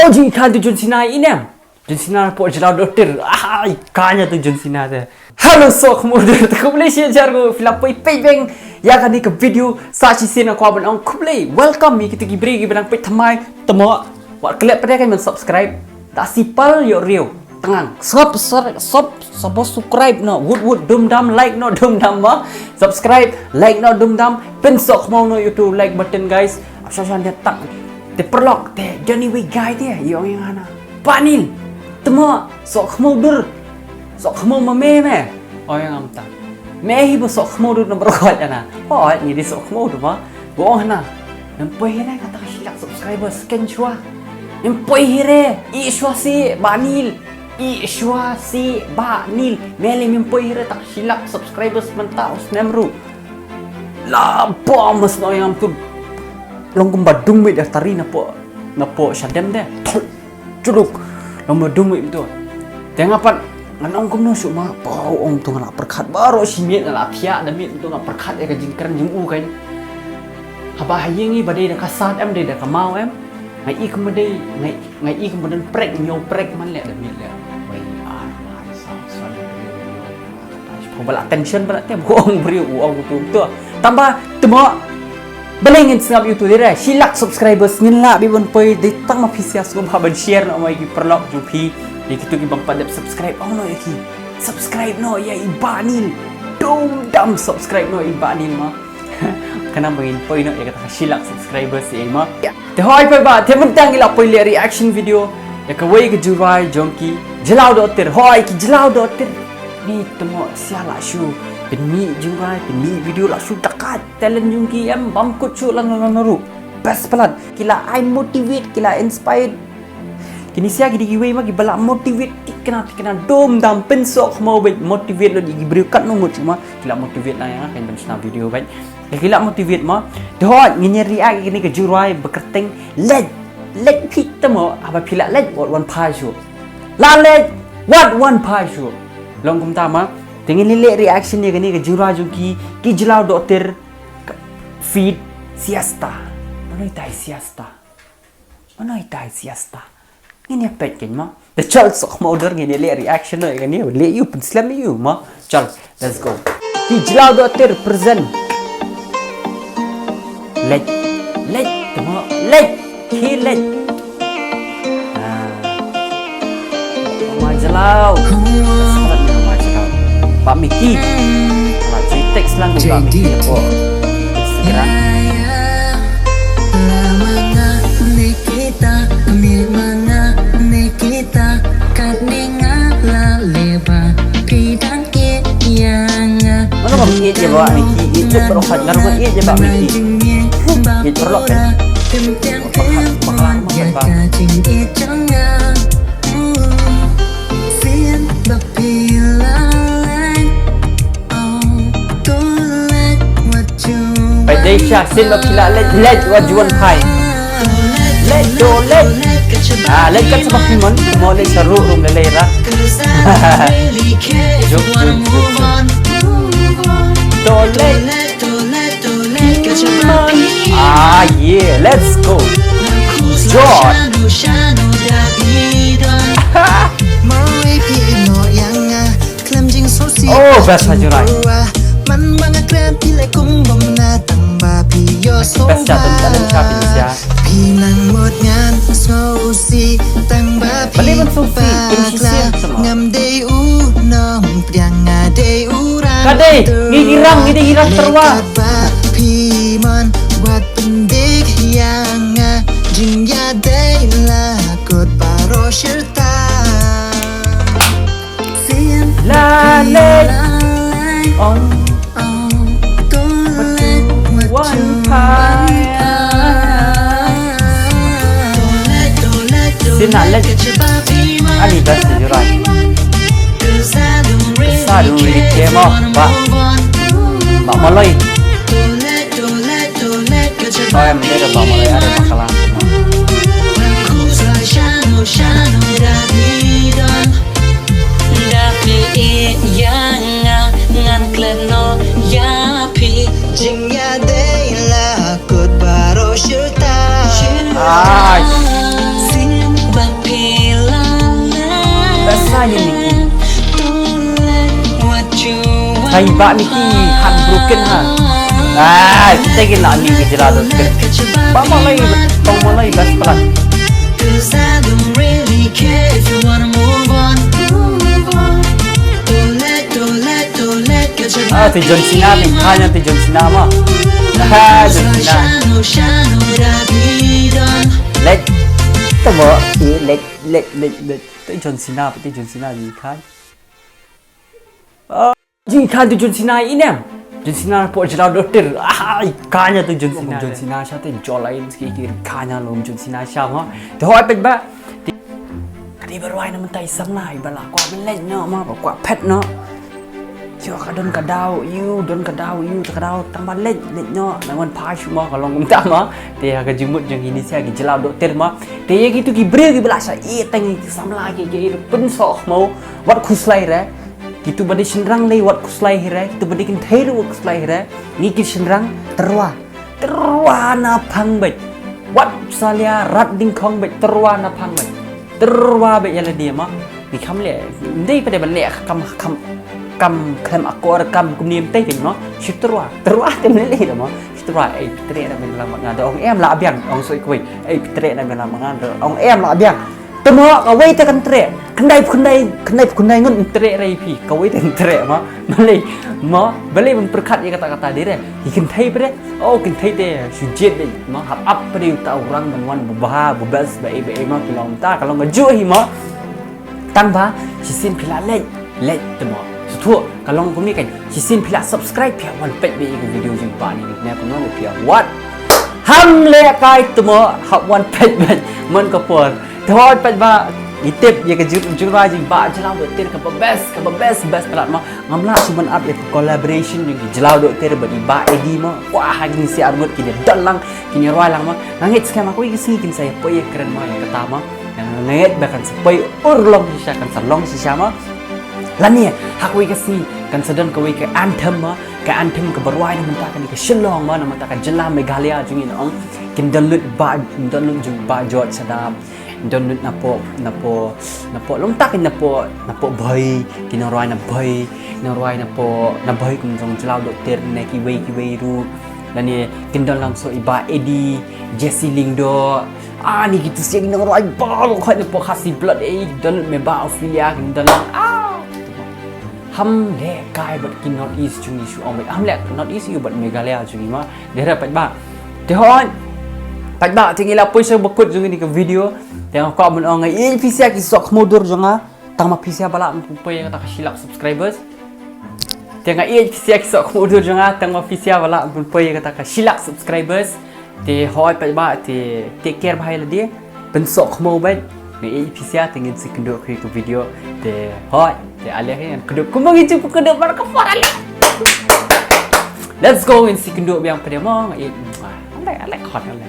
Oh, ikan tu John Cena ini. John Cena po JLAWDOHTIR. Ah, ikannya tu John Cena tu. Halo sohkhmow, aku boleh share jargo filap pay bang. Ya kan ni ke video sachi sina ko abang aku boleh welcome me kita gibri gibrang pay thamai temo. Wat kelep pada kan subscribe. Tak sipal yo rio. Tengang. Subscribe no. Wood dum dum like no dum dum ma. Subscribe, like no dum dum. Pen sohkhmow no YouTube like button guys. Asal dia tak te perlok te Johnny we guide dia yo yang ana. Panil. Temo sohkhmow dur. Sohkhmow mame me. Oh yang amta. Mehi bo sohkhmow dur nomor kuat ana. Oh ni di sohkhmow tu ma. Boh na. Nampai hina kata silak subscriber scan chua. Nampai hire I shwa si banil. I shwa si banil. Mele nampai hire tak silak subscribers mentau snemru. La bombs no yang tu. Long badung mit tari napo syadem deh. Culuk. Long badung mit betul. Tengapan nganong kumno suma pau ong tu ngala perkat baroh simit ngala pia damit tu ngala perkat ya jingkran jimu kan. Haba hayingi badai dah kasat em dah kamau em. Ngai I kemudian ngai I kemudian prek nyo prek man lek damit lek. Wei sa bala attention bala tem ong beri ong tu. Tambah temo balengin sangap YouTube dia silak subscribers ngila bibon poi ditang mapisias ko haban share no mai ki perlok jupi di kitu ki bang padap subscribe oh no yaki subscribe no ya ibanil dum subscribe no ibanil ma kana bangin poi no ya kata silak subscribers si ma te hoi poi ba te mentang ila poi le reaction video ya ka wei ke jurai jongki JLAWDOHTIR hoi ki JLAWDOHTIR ni temo siala shu Peni jurai, peni video lah sudah kat talent jungki em bangkut cu lang naru. Best pelan. Kila I motivate, kila inspired. Kini sia gidi giwe ma gibala motivate kena dom dam pen sohkhmow bet motivate lo digi beri kat no cuma kila motivate lah ya kan bensna video bet. Kila motivate ma. Doh ngini react gini ke jurai bekerteng let pit temo apa pila let what one pie show. La let what one pie show. Long kum tama Tengin lilik reaction dia ni ke jura juki ki JLAWDOHTIR feed siesta. Mana itai siesta? Mana itai siesta? Ini apa kan ma? The child sohkhmow dur ni lilik reaction dia ni lilik you pun slam you ma. Chal, let's go. Ki JLAWDOHTIR present. Let temo let ki let. Ma Jelaw. Pak Miki, kalau cuy teks langsung Pak Miki apa? Segera. Mana Pak Miki je bawa Miki? Itu berobat ngaruh ieid je Pak Miki. Ieid perlok kan? Bakalan apa? Desha sin bakila let wajuan pai let let kat sebab kimon mau let seru rum lelera jok yeah let's go George oh best hajurai best jatuh dalam capi ya. Balik mensufi insisten semua. Kadai, ngirang terwa. Lalai, oh. One pie. Sina let. Ani best jurai. Sadu kemo pak maloi. Oh yang beda pak maloi ada bakalan. Saya bak ni hand broken ha. Kita kena ni ke JLAWDOHTIR. Bak malai tong malai bas pelan. Tu John Cena ni, hanya tu John Cena mah. John Cena. Leit. Tamo, leit. Tu John Cena, tu John Cena ni kan. Jin kan tu John Cena ini am. John Cena po JLAWDOHTIR. Ikannya tu John Cena. John Cena siapa tu jual lain sikit ikannya lom John Cena siapa. Tu hoi pet ba. Tadi baru ai nak mentai samlai balak kuat melek no mah kuat pet no. Yo kadon kadau you kadau tambah lek nyo nangon pai semua kalau ngumta mah dia agak jemut jeng ini sia gi JLAWDOHTIR mah dia gitu gi bre gi belasa teng samla gi pen sohkhmow wat khuslai re gitu bade senrang lei wat khuslai re gitu bade kin thei wat khuslai re ni ki senrang terwa na phang bet wat salia rat ding khong bet terwa na phang bet terwa bet yala dia mah ni kham le ndei pada bale kam klem akor kam kumnim teh no terwa tem le dah mah terwa pitre na men lam ngada ong em la biang ong soi koi pitre na men lam ngada ong em la biang temo ka wei te kan tre khandai ngun tre rai pi ka wei te tre mah malai ma balai men perkat ye kata-kata dia ikin thai bre kin thai te sujet be ma hap up pada ta orang menwan bubah bubas bai ma kilong ta kalau ngaju hi ma tanpa sisin pila leit temo Tuh, kalau kamu ni kan, sisin pila subscribe pihak one pet be ikut video jumpa ni. Ni aku nak pihak what? Hamle kai tu mo hak one pet ben man kapur. Tuh pet ba itip ye ke jumpa jumpa JLAWDOHTIR ke best pelat mah ngamla cuman up le collaboration dengan JLAWDOHTIR bagi ba edi mah wah hang si armut kini dalang kini roi lang mah ngit scam aku isi kin saya poye keren mah yang pertama ngit bahkan sepoy urlong sisa kan salong sisa mah Lani hak wei kasi kan sedang kau ke anthem ke baroh ni mentakan ke Shillong mana mentakan jelah Meghalaya jungin ong kin download jung ba jot sadap download napo lom tak napo bhai kin roi na bhai na bhai kum jong JLAWDOHTIR ne ki wei ru lani kin download so iba edi Jesse Lingdo ni gitu sih kin roi bal kau napo Khasi blood download me ba afilia kin download Ham le kai but kin North East chung isu ong ham le North East you but Meghalaya chung ma dia dapat ba te hon pat ba tingi la poisa bakut chung ni ke video tengok kau mun ong ai fisia ki sohkhmow dur jonga tang ma fisia bala pupay kata silak subscribers tengok fisia ki sohkhmow dur jonga tang ma fisia bala pupay kata silak subscribers te hoi pat ba te take care bhai la dia pen sohkhmow bet ni fisia tingin si kenduk ke video te hoi te alih yang kedua kumbang itu kedua bar kepala let's go in si kenduk yang pada mong alek hot alek